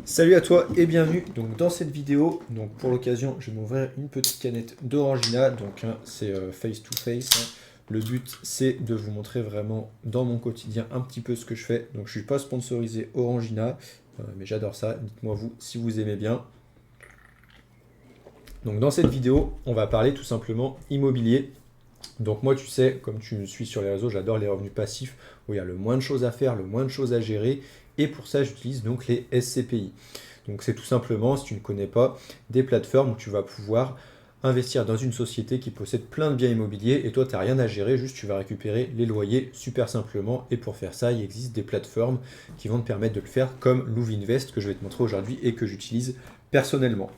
Salut à toi et bienvenue donc dans cette vidéo. Donc pour l'occasion, je vais m'ouvrir une petite canette d'Orangina. Donc c'est face to face, hein. Le but c'est de vous montrer vraiment dans mon quotidien un petit peu ce que je fais. Donc je suis pas sponsorisé Orangina, mais j'adore ça. Dites-moi vous si vous aimez bien. Donc dans cette vidéo, on va parler tout simplement immobilier. Donc moi, tu sais, comme tu me suis sur les réseaux, j'adore les revenus passifs où il y a le moins de choses à faire, le moins de choses à gérer. Et pour ça, j'utilise donc les SCPI. Donc c'est tout simplement, si tu ne connais pas, des plateformes où tu vas pouvoir investir dans une société qui possède plein de biens immobiliers et toi, tu n'as rien à gérer, juste tu vas récupérer les loyers super simplement. Et pour faire ça, il existe des plateformes qui vont te permettre de le faire comme Louvinvest que je vais te montrer aujourd'hui et que j'utilise personnellement.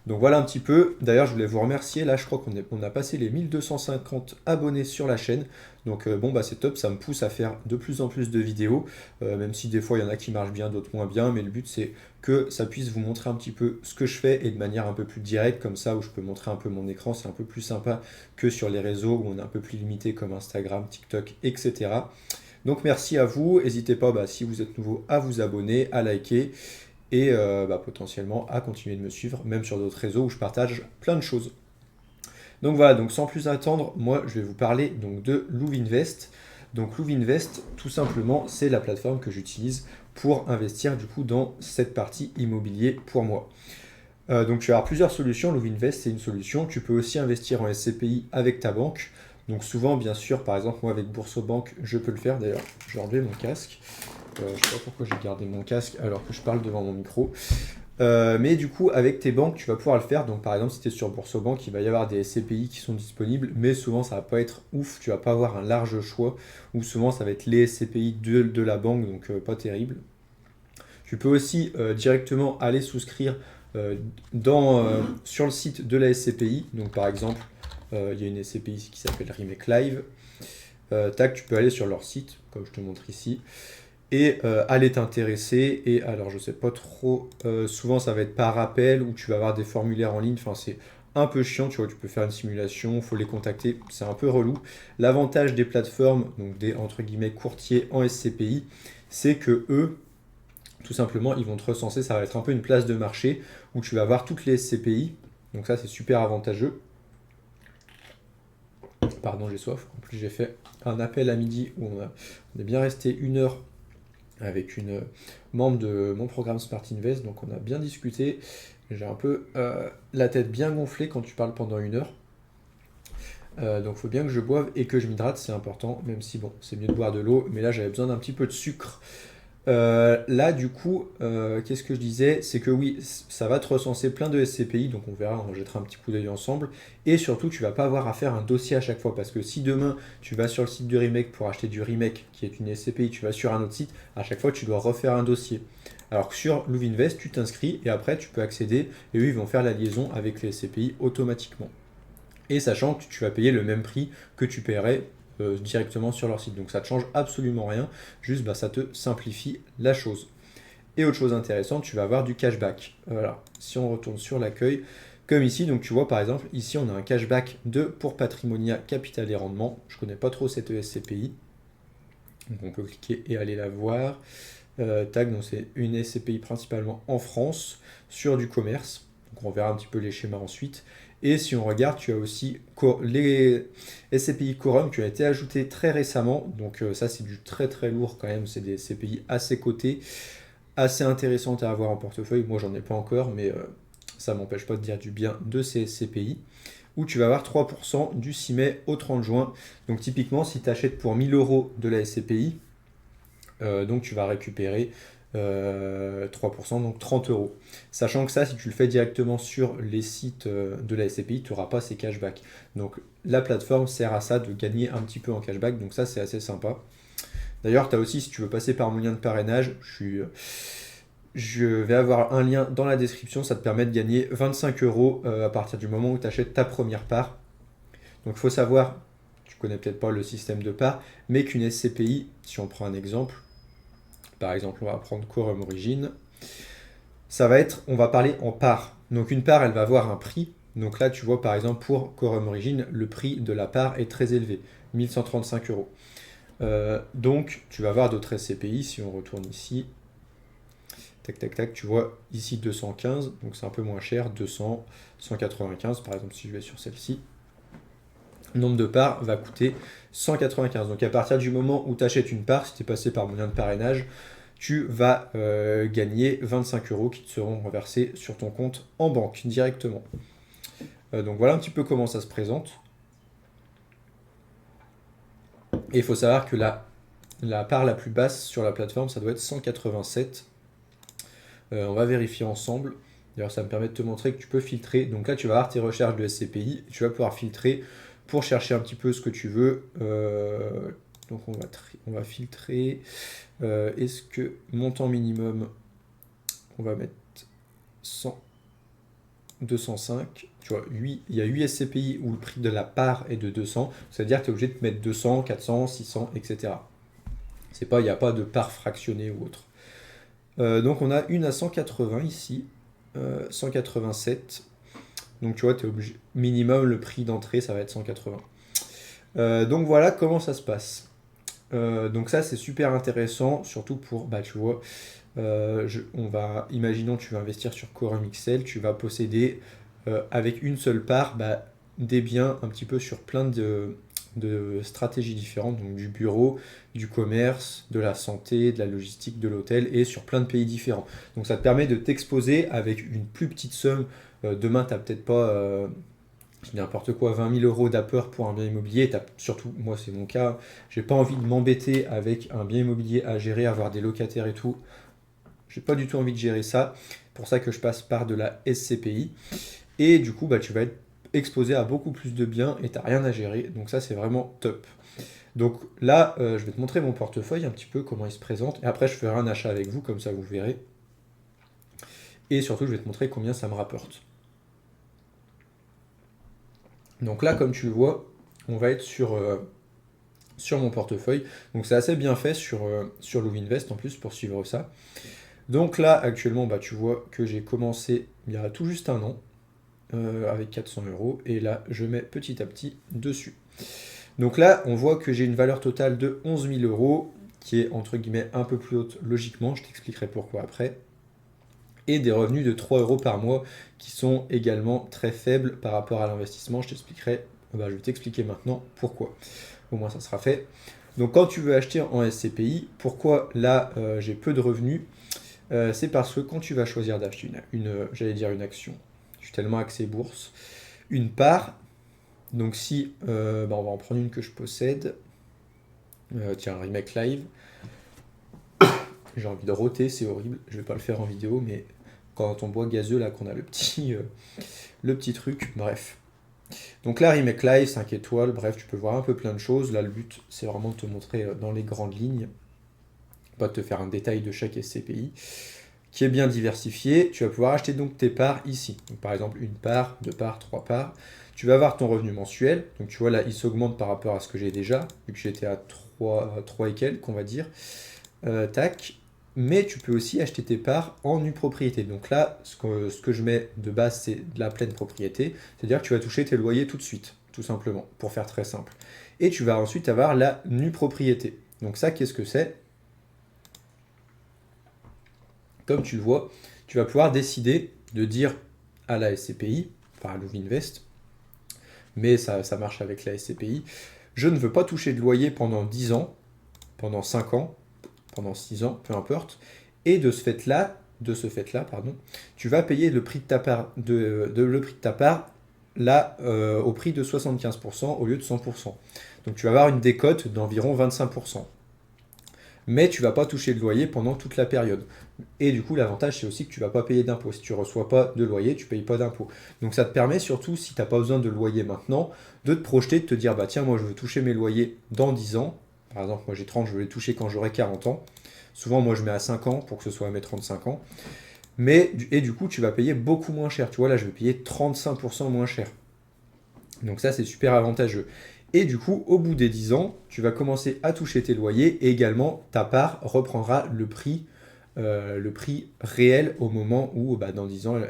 Donc voilà un petit peu. D'ailleurs, je voulais vous remercier. Là, je crois on a passé les 1250 abonnés sur la chaîne. Donc bon, bah c'est top. Ça me pousse à faire de plus en plus de vidéos. Même si des fois, il y en a qui marchent bien, d'autres moins bien. Mais le but, c'est que ça puisse vous montrer un petit peu ce que je fais et de manière un peu plus directe, comme ça, où je peux montrer un peu mon écran. C'est un peu plus sympa que sur les réseaux où on est un peu plus limité, comme Instagram, TikTok, etc. Donc merci à vous. N'hésitez pas, bah, si vous êtes nouveau, à vous abonner, à liker et bah, potentiellement à continuer de me suivre, même sur d'autres réseaux où je partage plein de choses. Donc voilà, donc sans plus attendre, moi je vais vous parler donc de Louvinvest. Donc Louvinvest, tout simplement, c'est la plateforme que j'utilise pour investir du coup dans cette partie immobilier pour moi. Donc tu vas avoir plusieurs solutions. Louvinvest, c'est une solution. Tu peux aussi investir en SCPI avec ta banque. Donc souvent, bien sûr, par exemple, moi avec Boursorama, je peux le faire. D'ailleurs, je vais enlever mon casque. Je ne sais pas pourquoi j'ai gardé mon casque alors que je parle devant mon micro. Mais du coup, avec tes banques, tu vas pouvoir le faire. Donc, par exemple, si tu es sur Boursorama, il va y avoir des SCPI qui sont disponibles, mais souvent, ça va pas être ouf. Tu vas pas avoir un large choix, ou souvent, ça va être les SCPI de la banque, donc pas terrible. Tu peux aussi directement aller souscrire sur le site de la SCPI. Donc, par exemple, il y a une SCPI ici qui s'appelle Remake Live. Tac, tu peux aller sur leur site, comme je te montre ici et aller t'intéresser. Et alors, je sais pas trop, souvent ça va être par appel ou tu vas avoir des formulaires en ligne. Enfin, c'est un peu chiant, tu vois, tu peux faire une simulation, faut les contacter, c'est un peu relou. L'avantage des plateformes, donc des entre guillemets courtiers en SCPI, c'est que eux, tout simplement, ils vont te recenser, ça va être un peu une place de marché où tu vas avoir toutes les SCPI. Donc ça, c'est super avantageux. Pardon, j'ai soif. En plus, j'ai fait un appel à midi où on est bien resté 1 heure avec une membre de mon programme Smart Invest. Donc on a bien discuté. J'ai un peu la tête bien gonflée quand tu parles pendant 1 heure. Donc il faut bien que je boive et que je m'hydrate, c'est important, même si bon, c'est mieux de boire de l'eau, mais là j'avais besoin d'un petit peu de sucre. Là, du coup, qu'est-ce que je disais? C'est que oui, ça va te recenser plein de SCPI, donc on verra, on jettera un petit coup d'œil ensemble. Et surtout, tu vas pas avoir à faire un dossier à chaque fois, parce que si demain tu vas sur le site du Remake pour acheter du Remake, qui est une SCPI, tu vas sur un autre site, à chaque fois tu dois refaire un dossier. Alors que sur Louvinvest, tu t'inscris et après tu peux accéder, et eux ils vont faire la liaison avec les SCPI automatiquement. Et sachant que tu vas payer le même prix que tu paierais directement sur leur site. Donc ça ne change absolument rien, juste bah, ça te simplifie la chose. Et autre chose intéressante, tu vas avoir du cashback. Voilà, si on retourne sur l'accueil, comme ici, donc tu vois par exemple, ici on a un cashback de pour Patrimonia Capital et Rendement. Je ne connais pas trop cette SCPI, donc on peut cliquer et aller la voir. Tag, donc c'est une SCPI principalement en France, sur du commerce. Donc on verra un petit peu les schémas ensuite. Et si on regarde, tu as aussi les SCPI Quorum qui ont été ajoutés très récemment. Donc ça, c'est du très très lourd quand même. C'est des SCPI assez cotés, assez intéressantes à avoir en portefeuille. Moi, j'en ai pas encore, mais ça ne m'empêche pas de dire du bien de ces SCPI. Où tu vas avoir 3% du 6 mai au 30 juin. Donc typiquement, si tu achètes pour 1000 euros de la SCPI, donc tu vas récupérer 3%, donc 30 euros. Sachant que ça, si tu le fais directement sur les sites de la SCPI, tu n'auras pas ces cashbacks. Donc la plateforme sert à ça, de gagner un petit peu en cashback, donc ça c'est assez sympa. D'ailleurs, tu as aussi, si tu veux passer par mon lien de parrainage, je vais avoir un lien dans la description, ça te permet de gagner 25 euros à partir du moment où tu achètes ta première part. Donc il faut savoir, tu connais peut-être pas le système de part, mais qu'une SCPI, si on prend un exemple, par exemple, on va prendre Quorum Origin. Ça va être, on va parler en part. Donc une part, elle va avoir un prix. Donc là, tu vois, par exemple, pour Quorum Origin, le prix de la part est très élevé, 1135 euros. Donc, tu vas avoir d'autres SCPI, si on retourne ici. Tac, tac, tac, tu vois ici 215, donc c'est un peu moins cher, 200, 195 par exemple si je vais sur celle-ci. Le nombre de parts va coûter 195. Donc à partir du moment où tu achètes une part, si tu es passé par moyen de parrainage, tu vas gagner 25 euros qui te seront reversés sur ton compte en banque directement. Donc voilà un petit peu comment ça se présente. Et il faut savoir que la part la plus basse sur la plateforme, ça doit être 187. On va vérifier ensemble. D'ailleurs, ça me permet de te montrer que tu peux filtrer. Donc là, tu vas avoir tes recherches de SCPI. Tu vas pouvoir filtrer pour chercher un petit peu ce que tu veux. Donc on va filtrer. Est-ce que montant minimum, on va mettre 100, 205. Tu vois, il y a 8 SCPI où le prix de la part est de 200. C'est-à-dire que tu es obligé de mettre 200, 400, 600, etc. Il n'y a pas de part fractionnée ou autre. Donc on a une à 180 ici. 187. Donc tu vois, tu es obligé. Minimum, le prix d'entrée, ça va être 180. Donc voilà comment ça se passe. Donc ça, c'est super intéressant, surtout pour, tu vois, imaginons tu vas investir sur Quorum XL, tu vas posséder avec une seule part des biens un petit peu sur plein de stratégies différentes, donc du bureau, du commerce, de la santé, de la logistique, de l'hôtel, et sur plein de pays différents. Donc ça te permet de t'exposer avec une plus petite somme. Demain, tu n'as peut-être pas, n'importe quoi, 20 000 euros d'apport pour un bien immobilier. Surtout, moi c'est mon cas, j'ai pas envie de m'embêter avec un bien immobilier à gérer, avoir des locataires et tout. J'ai pas du tout envie de gérer ça. Pour ça que je passe par de la SCPI. Et du coup, tu vas être exposé à beaucoup plus de biens et tu n'as rien à gérer. Donc ça, c'est vraiment top. Donc là, je vais te montrer mon portefeuille un petit peu, comment il se présente. Et après, je ferai un achat avec vous, comme ça vous verrez. Et surtout, je vais te montrer combien ça me rapporte. Donc là, comme tu le vois, on va être sur mon portefeuille. Donc c'est assez bien fait sur Louvinvest en plus pour suivre ça. Donc là, actuellement, tu vois que j'ai commencé il y a tout juste un an avec 400 euros. Et là, je mets petit à petit dessus. Donc là, on voit que j'ai une valeur totale de 11 000 euros, qui est entre guillemets un peu plus haute logiquement. Je t'expliquerai pourquoi après. Et des revenus de 3 euros par mois, qui sont également très faibles par rapport à l'investissement. Je vais t'expliquer maintenant pourquoi. Au moins, ça sera fait. Donc quand tu veux acheter en SCPI, pourquoi là, j'ai peu de revenus? C'est parce que quand tu vas choisir d'acheter une action, je suis tellement axé bourse, une part, donc si, on va en prendre une que je possède, tiens, Remake Live, j'ai envie de roter, c'est horrible, je vais pas le faire en vidéo, mais quand on boit gazeux, là, qu'on a le petit truc, bref. Donc là, Remake Live, 5 étoiles, bref, tu peux voir un peu plein de choses. Là, le but, c'est vraiment de te montrer dans les grandes lignes, pas de te faire un détail de chaque SCPI, qui est bien diversifié. Tu vas pouvoir acheter donc tes parts ici. Donc, par exemple, une part, deux parts, trois parts. Tu vas avoir ton revenu mensuel. Donc tu vois là, il s'augmente par rapport à ce que j'ai déjà, vu que j'étais à 3 et quelques, on va dire. Tac. Mais tu peux aussi acheter tes parts en nue propriété. Donc là, ce que je mets de base, c'est de la pleine propriété. C'est-à-dire que tu vas toucher tes loyers tout de suite, tout simplement, pour faire très simple. Et tu vas ensuite avoir la nue propriété. Donc ça, qu'est-ce que c'est? Comme tu le vois, tu vas pouvoir décider de dire à la SCPI, enfin à Louvinvest, mais ça marche avec la SCPI, je ne veux pas toucher de loyer pendant 10 ans, pendant 5 ans, pendant 6 ans, peu importe, et de ce fait-là, tu vas payer le prix de ta part, le prix de ta part là, au prix de 75% au lieu de 100%. Donc tu vas avoir une décote d'environ 25%. Mais tu ne vas pas toucher de loyer pendant toute la période. Et du coup, l'avantage, c'est aussi que tu ne vas pas payer d'impôts. Si tu ne reçois pas de loyer, tu ne payes pas d'impôts. Donc ça te permet surtout, si tu n'as pas besoin de loyer maintenant, de te projeter, de te dire, tiens, moi je veux toucher mes loyers dans 10 ans. Par exemple, moi j'ai 30, je veux les toucher quand j'aurai 40 ans. Souvent, moi je mets à 5 ans pour que ce soit à mes 35 ans. Et du coup, tu vas payer beaucoup moins cher. Tu vois, là, je vais payer 35% moins cher. Donc ça, c'est super avantageux. Et du coup, au bout des 10 ans, tu vas commencer à toucher tes loyers et également ta part reprendra le prix réel au moment où, dans 10 ans,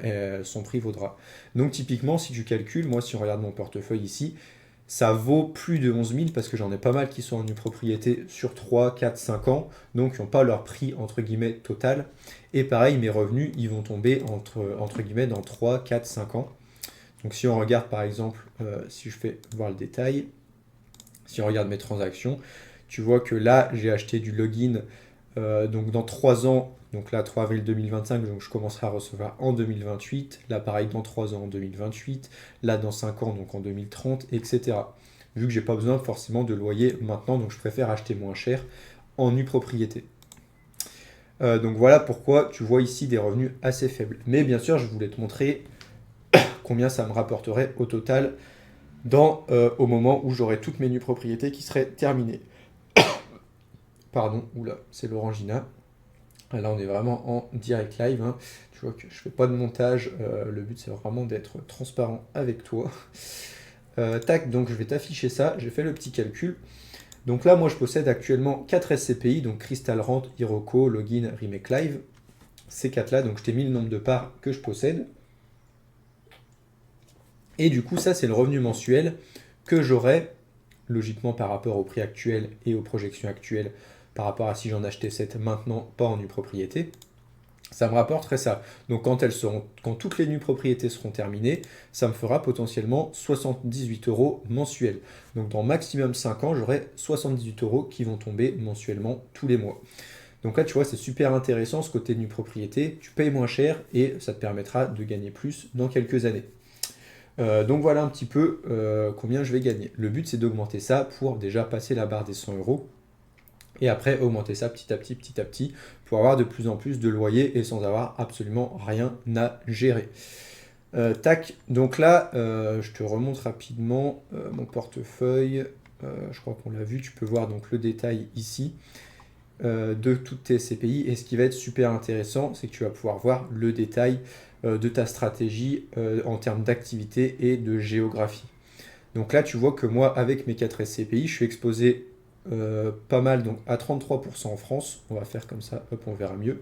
son prix vaudra. Donc typiquement, si tu calcules, moi si on regarde mon portefeuille ici, ça vaut plus de 11 000 parce que j'en ai pas mal qui sont en nue propriété sur 3, 4, 5 ans, donc qui n'ont pas leur prix entre guillemets total. Et pareil, mes revenus, ils vont tomber entre guillemets dans 3, 4, 5 ans. Donc si on regarde par exemple, si je fais voir le détail, si on regarde mes transactions, tu vois que là, j'ai acheté du login donc dans 3 ans, donc là 3 avril 2025, donc je commencerai à recevoir en 2028, là pareil dans 3 ans en 2028, là dans 5 ans donc en 2030, etc. Vu que j'ai pas besoin forcément de loyer maintenant, donc je préfère acheter moins cher en nue propriété. Donc voilà pourquoi tu vois ici des revenus assez faibles. Mais bien sûr, je voulais te montrer combien ça me rapporterait au total au moment où j'aurai toutes mes nues propriétés qui seraient terminées. Pardon, oula, c'est l'orangina. Là, on est vraiment en direct live. Hein. Tu vois que je fais pas de montage. Le but, c'est vraiment d'être transparent avec toi. Tac, donc je vais t'afficher ça. J'ai fait le petit calcul. Donc là, moi, je possède actuellement 4 SCPI, donc Crystal Rent, Iroko, Login, Remake Live. Ces 4-là, donc je t'ai mis le nombre de parts que je possède. Et du coup, ça, c'est le revenu mensuel que j'aurai, logiquement par rapport au prix actuel et aux projections actuelles, par rapport à si j'en achetais 7 maintenant, pas en nue propriété. Ça me rapporterait ça. Donc quand toutes les nues propriétés seront terminées, ça me fera potentiellement 78 € mensuels. Donc dans maximum 5 ans, j'aurai 78 € qui vont tomber mensuellement tous les mois. Donc là, tu vois, c'est super intéressant ce côté de nue propriété. Tu payes moins cher et ça te permettra de gagner plus dans quelques années. Donc voilà un petit peu combien je vais gagner. Le but, c'est d'augmenter ça pour déjà passer la barre des 100 € et après augmenter ça petit à petit pour avoir de plus en plus de loyers et sans avoir absolument rien à gérer. Tac, donc là, je te remonte rapidement mon portefeuille. Je crois qu'on l'a vu, tu peux voir donc le détail ici de toutes tes SCPI. Et ce qui va être super intéressant, c'est que tu vas pouvoir voir le détail de ta stratégie en termes d'activité et de géographie. Donc là, tu vois que moi, avec mes 4 SCPI, je suis exposé pas mal, donc à 33% en France. On va faire comme ça, hop, on verra mieux.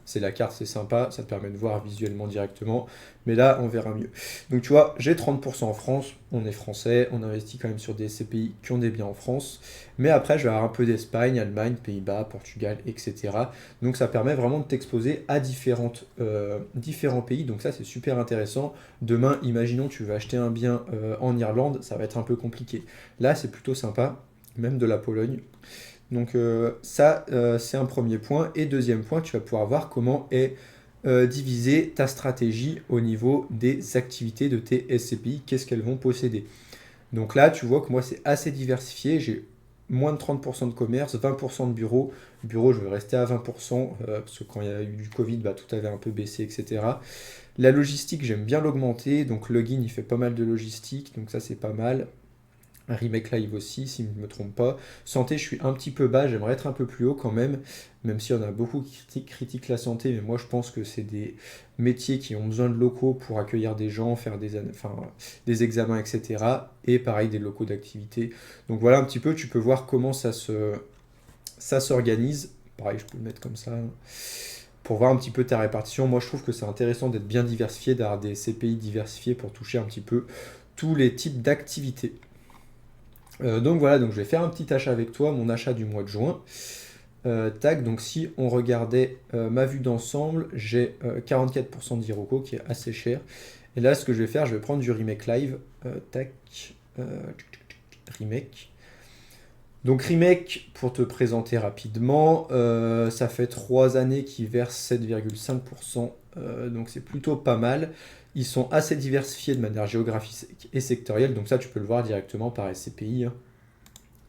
C'est la carte, c'est sympa, ça te permet de voir visuellement directement. Mais là, on verra mieux. Donc tu vois, j'ai 30% en France, on est français, on investit quand même sur des SCPI qui ont des biens en France. Mais après, je vais avoir un peu d'Espagne, Allemagne, Pays-Bas, Portugal, etc. Donc ça permet vraiment de t'exposer à différents pays. Donc ça, c'est super intéressant. Demain, imaginons tu veux acheter un bien en Irlande, ça va être un peu compliqué. Là, c'est plutôt sympa, même de la Pologne. Donc ça, c'est un premier point. Et deuxième point, tu vas pouvoir voir comment est divisée ta stratégie au niveau des activités de tes SCPI, qu'est-ce qu'elles vont posséder. Donc là, tu vois que moi, c'est assez diversifié. J'ai moins de 30% de commerce, 20% de bureaux. Bureau, je vais rester à 20%, parce que quand il y a eu du Covid, bah, tout avait un peu baissé, etc. La logistique, j'aime bien l'augmenter. Donc Login, il fait pas mal de logistique, donc ça, c'est pas mal. Un remake live aussi, si je ne me trompe pas. Santé, je suis un petit peu bas, j'aimerais être un peu plus haut quand même s'il y en a beaucoup qui critiquent la santé, mais moi je pense que c'est des métiers qui ont besoin de locaux pour accueillir des gens, faire des examens, etc. Et pareil, des locaux d'activité. Donc voilà un petit peu, tu peux voir comment ça s'organise. Pareil, je peux le mettre comme ça. Pour voir un petit peu ta répartition, moi je trouve que c'est intéressant d'être bien diversifié, d'avoir des CPI diversifiés pour toucher un petit peu tous les types d'activités. Donc voilà, donc je vais faire un petit achat avec toi, mon achat du mois de juin. Tac, donc si on regardait ma vue d'ensemble, j'ai 44% d'Iroko qui est assez cher. Et là, ce que je vais faire, je vais prendre du Remake Live. Tac, Remake. Donc Remake, pour te présenter rapidement, ça fait 3 années qu'ils versent 7,5%, donc c'est plutôt pas mal. Ils sont assez diversifiés de manière géographique et sectorielle, donc ça tu peux le voir directement par SCPI. Hein.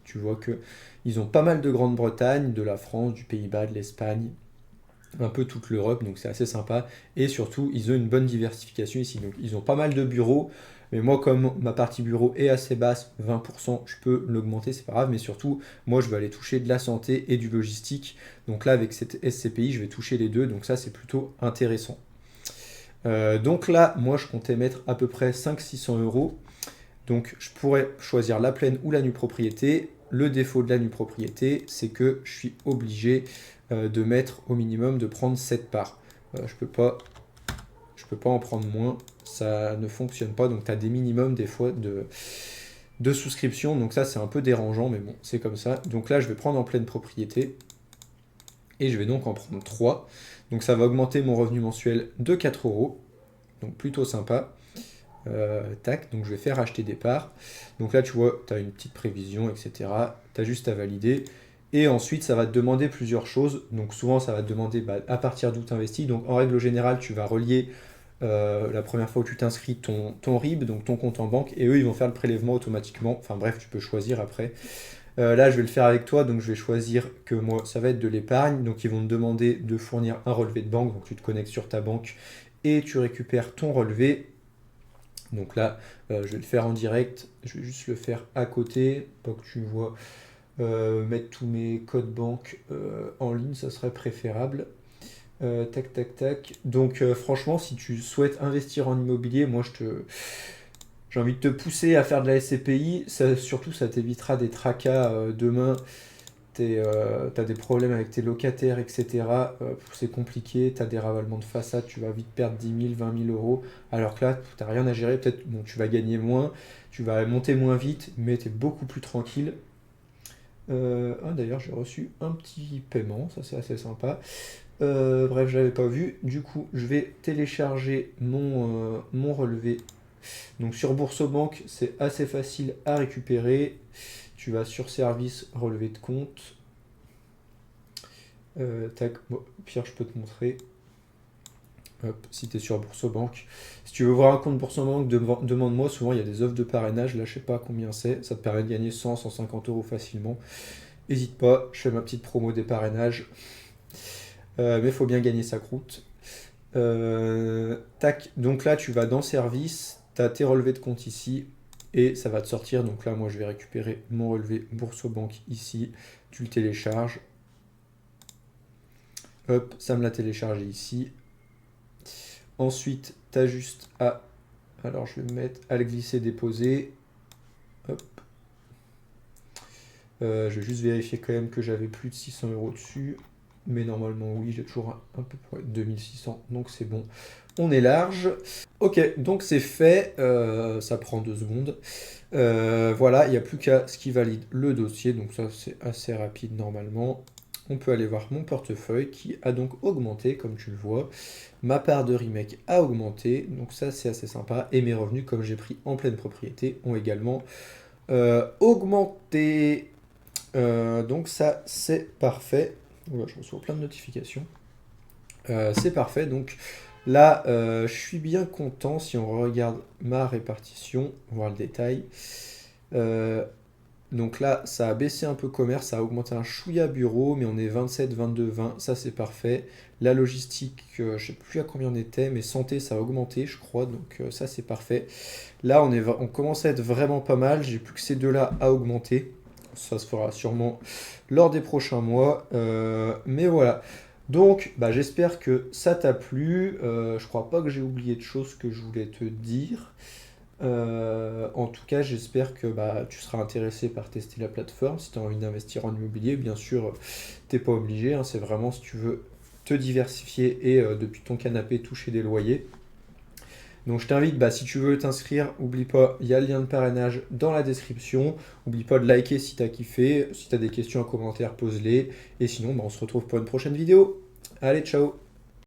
Tu vois que ils ont pas mal de Grande-Bretagne, de la France, du Pays-Bas, de l'Espagne, un peu toute l'Europe, donc c'est assez sympa. Et surtout, ils ont une bonne diversification ici. Donc ils ont pas mal de bureaux, mais moi comme ma partie bureau est assez basse, 20%, je peux l'augmenter, c'est pas grave. Mais surtout, moi je veux aller toucher de la santé et du logistique. Donc là, avec cette SCPI, je vais toucher les deux, donc ça c'est plutôt intéressant. Donc là, moi je comptais mettre à peu près 500-600 €. Donc je pourrais choisir la pleine ou la nue propriété. Le défaut de la nue propriété, c'est que je suis obligé de mettre au minimum de prendre 7 parts. Je peux pas en prendre moins, ça ne fonctionne pas. Donc tu as des minimums des fois de souscription. Donc ça, c'est un peu dérangeant, mais bon, c'est comme ça. Donc là, je vais prendre en pleine propriété. Et je vais donc en prendre 3. Donc ça va augmenter mon revenu mensuel de 4 euros. Donc plutôt sympa. Tac, donc je vais faire acheter des parts. Donc là, tu vois, tu as une petite prévision, etc. Tu as juste à valider. Et ensuite, ça va te demander plusieurs choses. Donc souvent, ça va te demander à partir d'où tu investis. Donc en règle générale, tu vas relier la première fois où tu t'inscris ton RIB, donc ton compte en banque. Et eux, ils vont faire le prélèvement automatiquement. Enfin bref, tu peux choisir après. Là, je vais le faire avec toi, donc je vais choisir que moi, ça va être de l'épargne. Donc, ils vont te demander de fournir un relevé de banque. Donc, tu te connectes sur ta banque et tu récupères ton relevé. Donc là, je vais le faire en direct. Je vais juste le faire à côté, pas que tu vois mettre tous mes codes banque en ligne, ça serait préférable. Tac, tac, tac. Donc, franchement, si tu souhaites investir en immobilier, moi, j'ai envie de te pousser à faire de la SCPI. Surtout, ça t'évitera des tracas demain. T'as des problèmes avec tes locataires, etc. C'est compliqué. T'as des ravalements de façade. Tu vas vite perdre 10 000, 20 000 euros. Alors que là, t'as rien à gérer. Peut-être, bon, tu vas gagner moins. Tu vas monter moins vite. Mais t'es beaucoup plus tranquille. D'ailleurs, j'ai reçu un petit paiement. Ça, c'est assez sympa. Bref, je l'avais pas vu. Du coup, je vais télécharger mon relevé. Donc sur Boursobank, c'est assez facile à récupérer. Tu vas sur service, relevé de compte. Tac, bon, Pierre, je peux te montrer. Hop, si tu es sur Boursobank. Si tu veux voir un compte Boursobank, demande-moi. Souvent, il y a des offres de parrainage. Là, je sais pas combien c'est. Ça te permet de gagner 100, 150 euros facilement. N'hésite pas, je fais ma petite promo des parrainages. Mais il faut bien gagner sa croûte. Tac, donc là, tu vas dans service. Tu as tes relevés de compte ici et ça va te sortir. Donc là, moi, je vais récupérer mon relevé Boursobank ici. Tu le télécharges. Hop, ça me l'a téléchargé ici. Ensuite, tu as juste à... Alors, je vais me mettre à le glisser, déposer. Hop. Je vais juste vérifier quand même que j'avais plus de 600 euros dessus. Mais normalement, oui, j'ai toujours un peu près 2600. Donc, c'est bon. On est large. Ok, donc c'est fait. Ça prend 2 secondes. Voilà, il n'y a plus qu'à ce qui valide le dossier. Donc ça, c'est assez rapide normalement. On peut aller voir mon portefeuille qui a donc augmenté, comme tu le vois. Ma part de remake a augmenté. Donc ça, c'est assez sympa. Et mes revenus, comme j'ai pris en pleine propriété, ont également augmenté. Donc ça, c'est parfait. Oula, je reçois plein de notifications. C'est parfait. Donc là, je suis bien content si on regarde ma répartition, voir le détail. Donc là, ça a baissé un peu commerce, ça a augmenté un chouïa bureau, mais on est 27, 22, 20, ça c'est parfait. La logistique, je ne sais plus à combien on était, mais santé, ça a augmenté, je crois, donc ça c'est parfait. Là, on commence à être vraiment pas mal, j'ai plus que ces deux-là à augmenter. Ça se fera sûrement lors des prochains mois, mais voilà. Donc, j'espère que ça t'a plu. Je crois pas que j'ai oublié de choses que je voulais te dire. En tout cas, j'espère que tu seras intéressé par tester la plateforme. Si tu as envie d'investir en immobilier, bien sûr, t'es pas obligé. C'est vraiment si tu veux te diversifier et depuis ton canapé toucher des loyers. Donc je t'invite, si tu veux t'inscrire, oublie pas, il y a le lien de parrainage dans la description. Oublie pas de liker si tu as kiffé. Si tu as des questions en commentaire, pose-les. Et sinon, on se retrouve pour une prochaine vidéo. Allez, ciao!